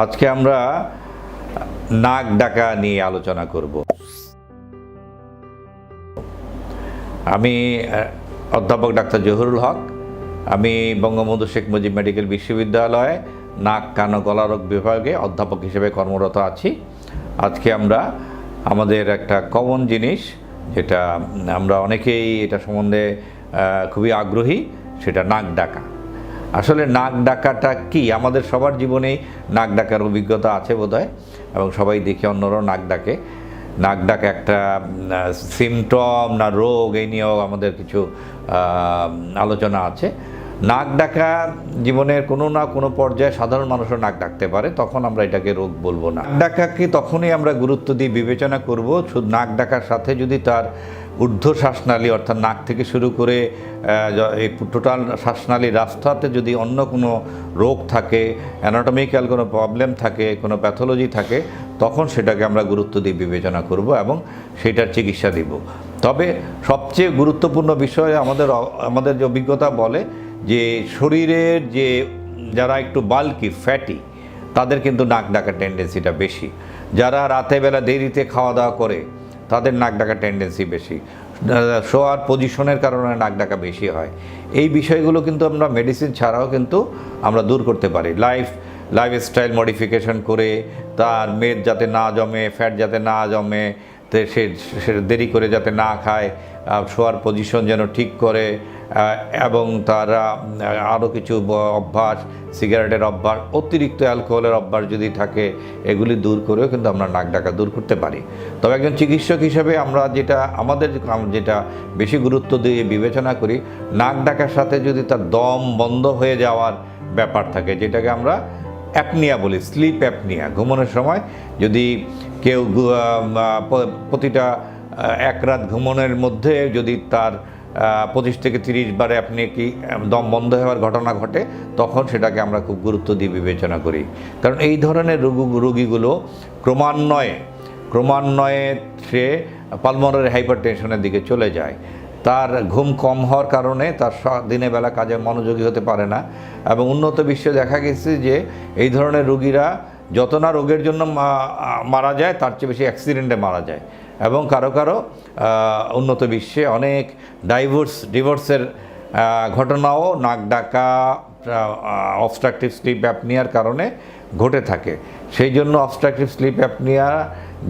আজকে আমরা নাক ডাকা নিয়ে আলোচনা করব। আমি অধ্যাপক ডাক্তার জহুরুল হক। আমি বঙ্গবন্ধু শেখ মুজিব মেডিকেল বিশ্ববিদ্যালয়ে নাক কান ও গলারোগ বিভাগে অধ্যাপক হিসেবে কর্মরত আছি। আজকে আমরা আমাদের একটা কমন জিনিস, যেটা আমরা অনেকেই এটা সম্বন্ধে খুবই আগ্রহী, সেটা নাক ডাকা। আসলে নাক ডাকাটা কি? আমাদের সবার জীবনেই নাক ডাকার অভিজ্ঞতা আছে বোধহয়, এবং সবাই দেখে অন্যরাও নাক ডাকে। নাক ডাকা একটা সিমটম না রোগ, এই নিয়েও আমাদের কিছু আলোচনা আছে। নাক ডাকা জীবনের কোনো না কোনো পর্যায়ে সাধারণ মানুষও নাক ডাকতে পারে, তখন আমরা এটাকে রোগ বলবো না। নাক ডাকাকে তখনই আমরা গুরুত্ব দিয়ে বিবেচনা করব শুধু নাক ডাকার সাথে যদি তার ঊর্ধ্ব শ্বাসনালী অর্থাৎ নাক থেকে শুরু করে এই টোটাল শ্বাসনালী রাস্তাতে যদি অন্য কোনো রোগ থাকে, অ্যানাটমিক্যাল কোনো প্রবলেম থাকে, কোনো প্যাথোলজি থাকে, তখন সেটাকে আমরা গুরুত্ব দিয়ে বিবেচনা করব এবং সেটার চিকিৎসা দিব। তবে সবচেয়ে গুরুত্বপূর্ণ বিষয় আমাদের যে অভিজ্ঞতা বলে যে শরীরের যে যারা একটু বাল্কি ফ্যাটি, তাদের কিন্তু নাক ডাকার টেন্ডেন্সিটা বেশি। যারা রাতে বেলা দেরিতে খাওয়া দাওয়া করে, তাদের নাক ডাকার টেন্ডেন্সি বেশি। শোয়ার পজিশনের কারণে নাক ডাকা বেশি হয়। এই বিষয়গুলো কিন্তু আমরা মেডিসিন ছাড়াও কিন্তু আমরা দূর করতে পারি। লাইফস্টাইল মডিফিকেশন করে তার মেদ যাতে না জমে, ফ্যাট যাতে না জমে, সে দেরি করে যাতে না খায়, শোয়ার পজিশন যেন ঠিক করে, এবং তারা আরও কিছু অভ্যাস, সিগারেটের অভ্যাস, অতিরিক্ত অ্যালকোহলের অভ্যাস যদি থাকে, এগুলি দূর করেও কিন্তু আমরা নাক ডাকা দূর করতে পারি। তবে একজন চিকিৎসক হিসেবে আমরা যেটা বেশি গুরুত্ব দিয়ে বিবেচনা করি, নাক ডাকার সাথে যদি তার দম বন্ধ হয়ে যাওয়ার ব্যাপার থাকে, যেটাকে আমরা অ্যাপনিয়া বলি, স্লিপ অ্যাপনিয়া। ঘুমানোর সময় যদি কেউ প্রতিটা এক রাত ঘুমানোর মধ্যে যদি তার 25 থেকে 30 বারে আপনি কি দম বন্ধ হওয়ার ঘটনা ঘটে, তখন সেটাকে আমরা খুব গুরুত্ব দিয়ে বিবেচনা করি। কারণ এই ধরনের রোগীগুলো ক্রমান্বয়ে সে পালমোনারি হাইপারটেনশনের দিকে চলে যায়। তার ঘুম কম হওয়ার কারণে তার দিনের বেলা কাজে মনোযোগী হতে পারে না, এবং উন্নত বিশ্বে দেখা গেছে যে এই ধরনের রোগীরা যত না রোগের জন্য মারা যায়, তার চেয়ে বেশি অ্যাক্সিডেন্টে মারা যায়। এবং কারো উন্নত বিশ্বে অনেক ডিভোর্সের ঘটনাও নাক ডাকা অবস্ট্রাকটিভ স্লিপ অ্যাপনিয়ার কারণে ঘটে থাকে। সেই জন্য অবস্ট্রাকটিভ স্লিপ অ্যাপনিয়া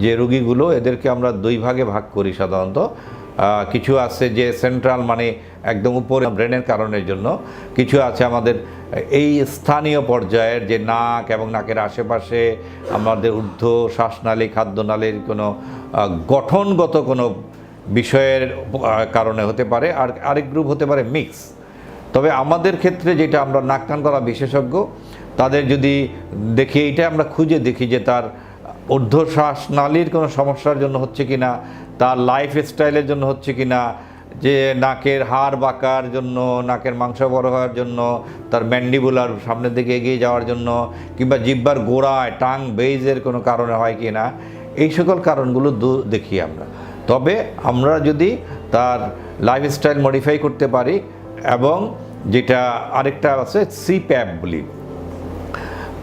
যে রোগীগুলো, এদেরকে আমরা দুই ভাগে ভাগ করি সাধারণত। কিছু আছে যে সেন্ট্রাল, মানে একদম উপরে ব্রেনের কারণের জন্য। কিছু আছে আমাদের এই স্থানীয় পর্যায়ের, যে নাক এবং নাকের আশেপাশে আমাদের ঊর্ধ্ব শ্বাসনালী, খাদ্যনালীর কোনো গঠনগত কোনো বিষয়ের কারণে হতে পারে। আর আরেক গ্রুপ হতে পারে মিক্স। তবে আমাদের ক্ষেত্রে যেটা আমরা নাক কান গলা বিশেষজ্ঞ, তাদের যদি দেখি, এইটা আমরা খুঁজে দেখি যে তার ঊর্ধ্ব শ্বাসনালীর কোনো সমস্যার জন্য হচ্ছে কিনা, তার লাইফস্টাইলের জন্য হচ্ছে কিনা, যে নাকের হাড় বাঁকার জন্য, নাকের মাংস বড় হওয়ার জন্য, তার ম্যান্ডিবুলার সামনের দিকে এগিয়ে যাওয়ার জন্য, কিংবা জিহ্বার গোড়ায় টাং বেইজের কোনো কারণে হয় কি না, এই সকল কারণগুলো দেখি আমরা। তবে আমরা যদি তার লাইফস্টাইল মডিফাই করতে পারি, এবং যেটা আরেকটা আছে সিপ্যাপ বলি,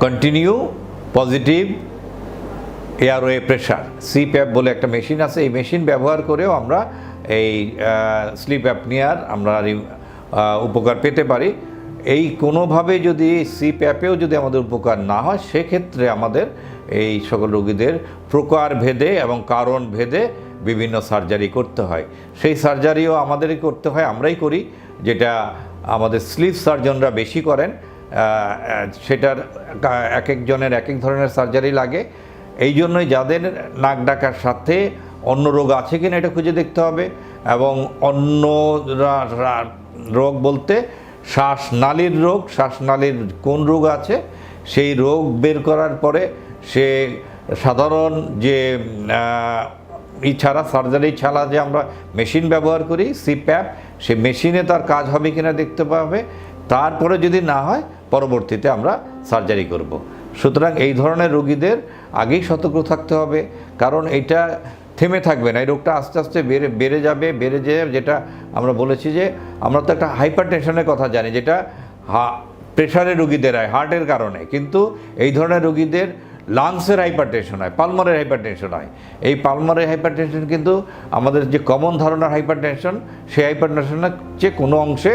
continue positive airway pressure, CPAP বলে একটা মেশিন আছে। এই মেশিন ব্যবহার করেও আমরা এই স্লিপ অ্যাপনিয়ার আমরা উপকার পেতে পারি। এই কোনোভাবে যদি সিপ্যাপেও যদি আমাদের উপকার না হয়, সেক্ষেত্রে আমাদের এই সকল রোগীদের প্রকার ভেদে এবং কারণ ভেদে বিভিন্ন সার্জারি করতে হয়। সেই সার্জারিও আমাদেরই করতে হয়, আমরাই করি, যেটা আমাদের স্লিপ সার্জনরা বেশি করেন। সেটার এক একজনের এক এক ধরনের সার্জারি লাগে। এই জন্যই যাদের নাক ডাকার সাথে অন্য রোগ আছে কিনা এটা খুঁজে দেখতে হবে, এবং অন্য রোগ বলতে শ্বাসনালীর রোগ, শ্বাসনালীর কোন রোগ আছে সেই রোগ বের করার পরে সে সাধারণ যে সার্জারি ছাড়া যে আমরা মেশিন ব্যবহার করি সিপ্যাপ, সেই মেশিনে তার কাজ হবে কিনা দেখতে পাবে। তারপরে যদি না হয়, পরবর্তীতে আমরা সার্জারি করব। সুতরাং এই ধরনের রোগীদের আগেই সতর্ক থাকতে হবে, কারণ এটা থেমে থাকবে না। এই রোগটা আস্তে আস্তে বেড়ে যাবে। যেটা আমরা বলেছি যে আমরা তো একটা হাইপারটেনশনের কথা জানি, যেটা প্রেশারের রোগীদের হয় হার্টের কারণে, কিন্তু এই ধরনের রোগীদের লাংসের হাইপারটেনশন হয়, পালমোনারি হাইপারটেনশন হয়। এই পালমোনারি হাইপারটেনশন কিন্তু আমাদের যে কমন ধারণার হাইপারটেনশন, সেই হাইপারটেনশনের চেয়ে কোনো অংশে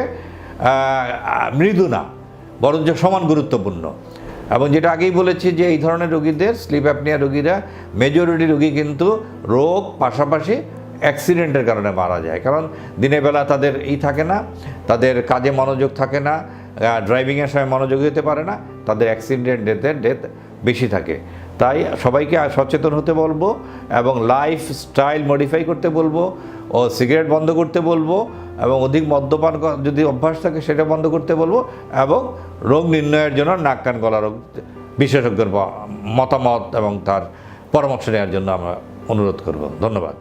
মৃদু না, বরঞ্চ সমান গুরুত্বপূর্ণ। এবং যেটা আগেই বলেছি যে এই ধরনের রোগীদের, স্লিপ অ্যাপনিয়া রোগীরা, মেজরিটি রোগী কিন্তু রোগ পাশাপাশি অ্যাক্সিডেন্টের কারণে মারা যায়। কারণ দিনের বেলা তাদের থাকে না, তাদের কাজে মনোযোগ থাকে না, ড্রাইভিংয়ের সময় মনোযোগী হতে পারে না, তাদের অ্যাক্সিডেন্টের ডেথ বেশি থাকে। তাই সবাইকে সচেতন হতে বলবো এবং লাইফ স্টাইল মডিফাই করতে বলবো, ও সিগারেট বন্ধ করতে বলবো, এবং অধিক মদ্যপান যদি অভ্যাস থাকে সেটা বন্ধ করতে বলবো, এবং রোগ নির্ণয়ের জন্য নাক কান গলা রোগ বিশেষজ্ঞের মতামত এবং তার পরামর্শ নেওয়ার জন্য আমরা অনুরোধ করব। ধন্যবাদ।